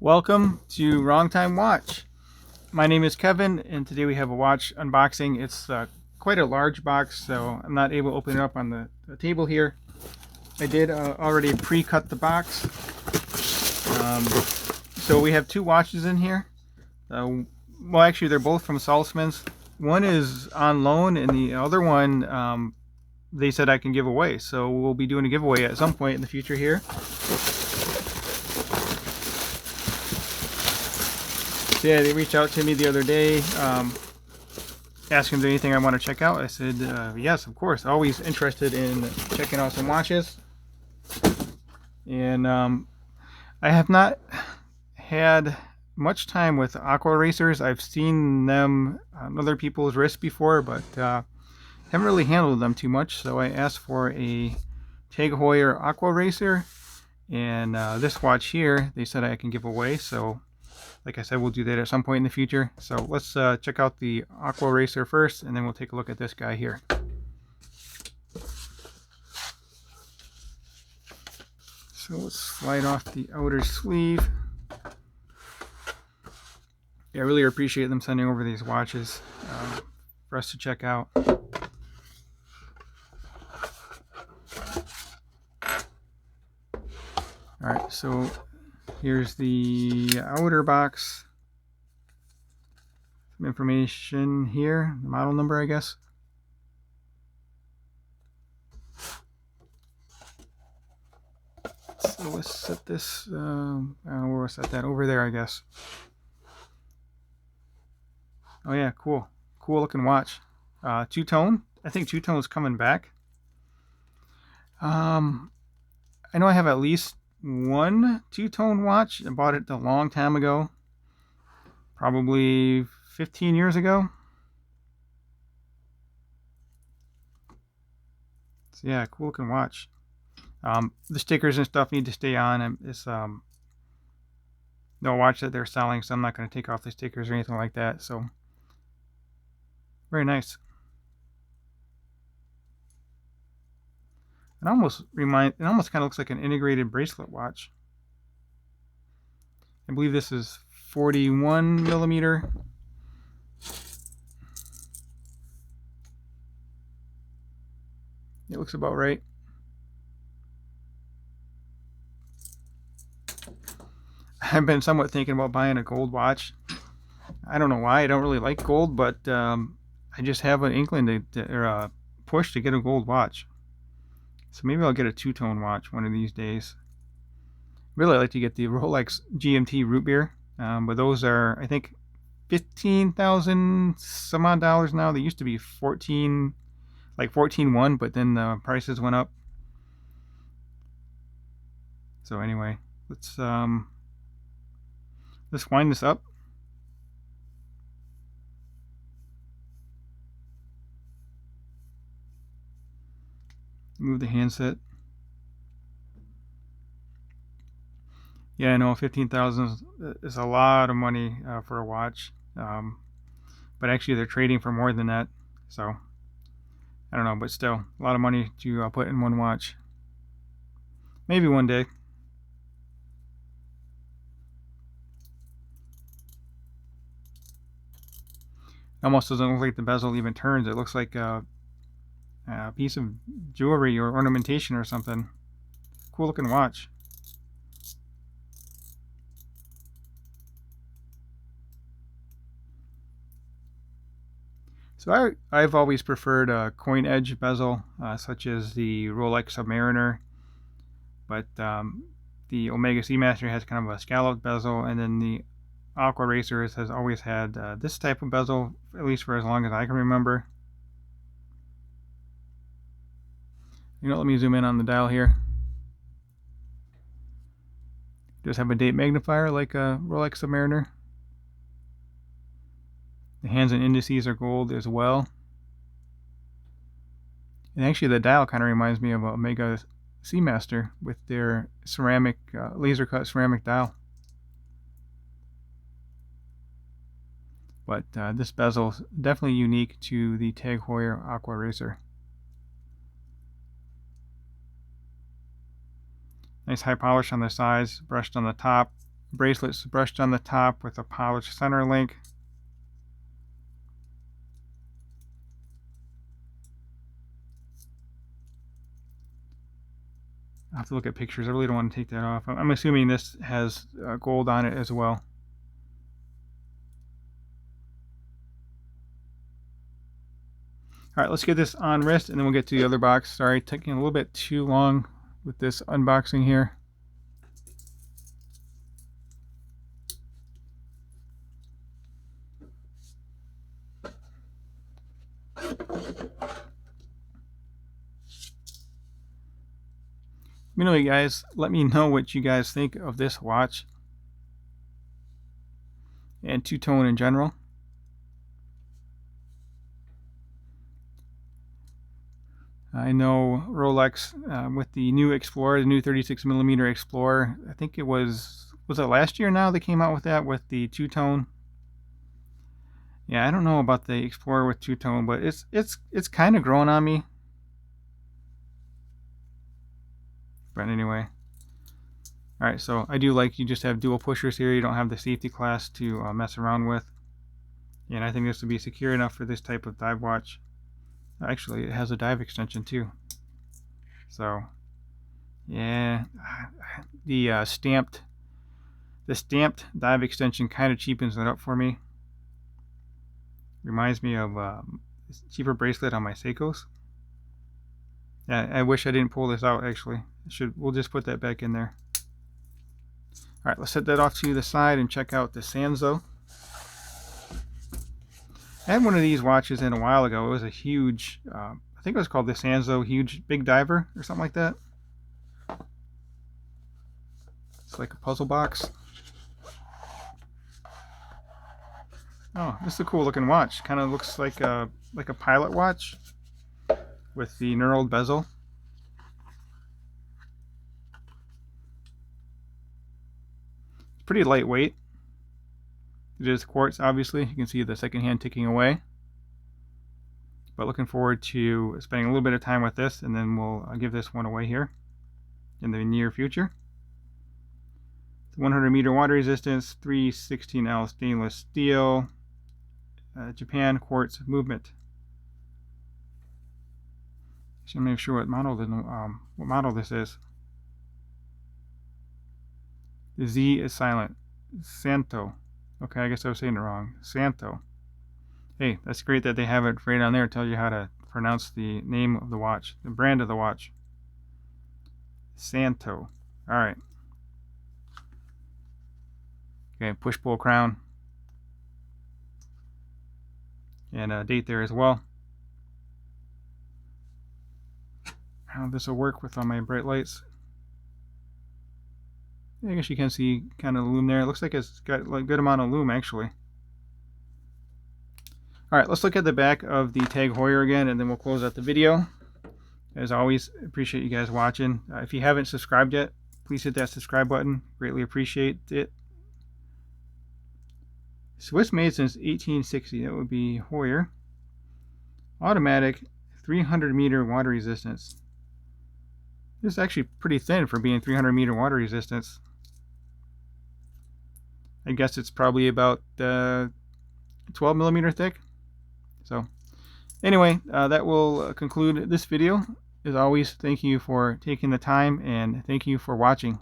Welcome to Wrong Time Watch. My name is Kevin, and today we have a watch unboxing. It's quite a large box, so I'm not able to open it up on the table here. I did already pre-cut the box. So we have two watches in here. Well, actually, they're both from Saltzman's. One is on loan, and the other one they said I can give away. So we'll be doing a giveaway at some point in the future here. So yeah, they reached out to me the other day, asking if there's anything I want to check out. I said, yes, of course. Always interested in checking out some watches. And I have not had much time with Aquaracers. I've seen them on other people's wrists before, but haven't really handled them too much. So I asked for a Heuer Aquaracer, and this watch here, they said I can give away. So like I said, we'll do that at some point in the future. So let's check out the Aquaracer first, and then we'll take a look at this guy here. So let's slide off the outer sleeve. Yeah, I really appreciate them sending over these watches for us to check out. Alright, so here's the outer box. Some information here, the model number, I guess. So let's set this, I don't know where we'll set that, over there, I guess. Oh yeah, cool. Cool looking watch. Two-tone. I think two-tone is coming back. I know I have at least one two-tone watch. I bought it a long time ago. Probably 15 years ago. So yeah, cool looking watch. The stickers and stuff need to stay on. It's no watch that they're selling, so I'm not going to take off the stickers or anything like that. So very nice. It almost kind of looks like an integrated bracelet watch. I believe this is 41 millimeter. It looks about right. I've been somewhat thinking about buying a gold watch. I don't know why. I don't really like gold, but I just have an inkling or a push to get a gold watch. So maybe I'll get a two-tone watch one of these days. Really like to get the Rolex GMT root beer, but those are, I think, 15,000 some odd dollars now. They used to be 14, like 14.1, but then the prices went up. So anyway, let's wind this up. Move the handset. Yeah, I know 15,000 is a lot of money for a watch, but actually they're trading for more than that. So I don't know, but still a lot of money to put in one watch. Maybe one day. Almost doesn't look like the bezel even turns. It looks like a piece of jewelry or ornamentation or something. Cool looking watch. So I've always preferred a coin edge bezel, such as the Rolex Submariner, but the Omega Seamaster has kind of a scalloped bezel, and then the Aquaracer has always had this type of bezel, at least for as long as I can remember. You know, let me zoom in on the dial here. It does have a date magnifier like a Rolex Submariner. The hands and indices are gold as well. And actually the dial kind of reminds me of a Omega Seamaster with their ceramic, laser cut ceramic dial. But this bezel is definitely unique to the TAG Heuer Aquaracer. Nice high polish on the sides, brushed on the top. Bracelets brushed on the top with a polished center link. I'll have to look at pictures. I really don't want to take that off. I'm assuming this has gold on it as well. All right, let's get this on wrist and then we'll get to the other box. Sorry, taking a little bit too long with this unboxing here. Anyway, guys, let me know what you guys think of this watch and two-tone in general. I know Rolex with the new Explorer, the new 36mm Explorer, I think it was it last year now they came out with that, with the two-tone? Yeah, I don't know about the Explorer with two-tone, but it's kind of growing on me. But anyway. Alright, so I do like you just have dual pushers here. You don't have the safety class to mess around with. And I think this would be secure enough for this type of dive watch. Actually, it has a dive extension too. So, yeah, the stamped dive extension kind of cheapens it up for me. Reminds me of a cheaper bracelet on my Seikos. Yeah, I wish I didn't pull this out. Actually, we'll just put that back in there. All right, let's set that off to the side and check out the Szanto. I had one of these watches in a while ago. It was a huge, I think it was called the Szanto Huge Big Diver or something like that. It's like a puzzle box. Oh, this is a cool looking watch. Kind of looks like a pilot watch with the knurled bezel. It's pretty lightweight. It is quartz, obviously. You can see the second hand ticking away. But looking forward to spending a little bit of time with this, and then we'll give this one away here in the near future. It's 100 meter water resistance, 316L stainless steel, Japan quartz movement. Just make sure what model this is. The Z is silent. Szanto. Okay, I guess I was saying it wrong. Szanto. Hey, that's great that they have it right on there. It tells you how to pronounce the name of the watch, the brand of the watch. Szanto. All right. Okay, push-pull crown. And a date there as well. How this will work with all my bright lights. I guess you can see kind of the lume there. It looks like it's got a good amount of lume actually. Alright, let's look at the back of the TAG Heuer again, and then we'll close out the video. As always, appreciate you guys watching. If you haven't subscribed yet, please hit that subscribe button. Greatly appreciate it. Swiss made since 1860. That would be Heuer. Automatic, 300 meter water resistance. This is actually pretty thin for being 300 meter water resistance. I guess it's probably about 12 millimeter thick. So anyway, that will conclude this video. As always, thank you for taking the time and thank you for watching.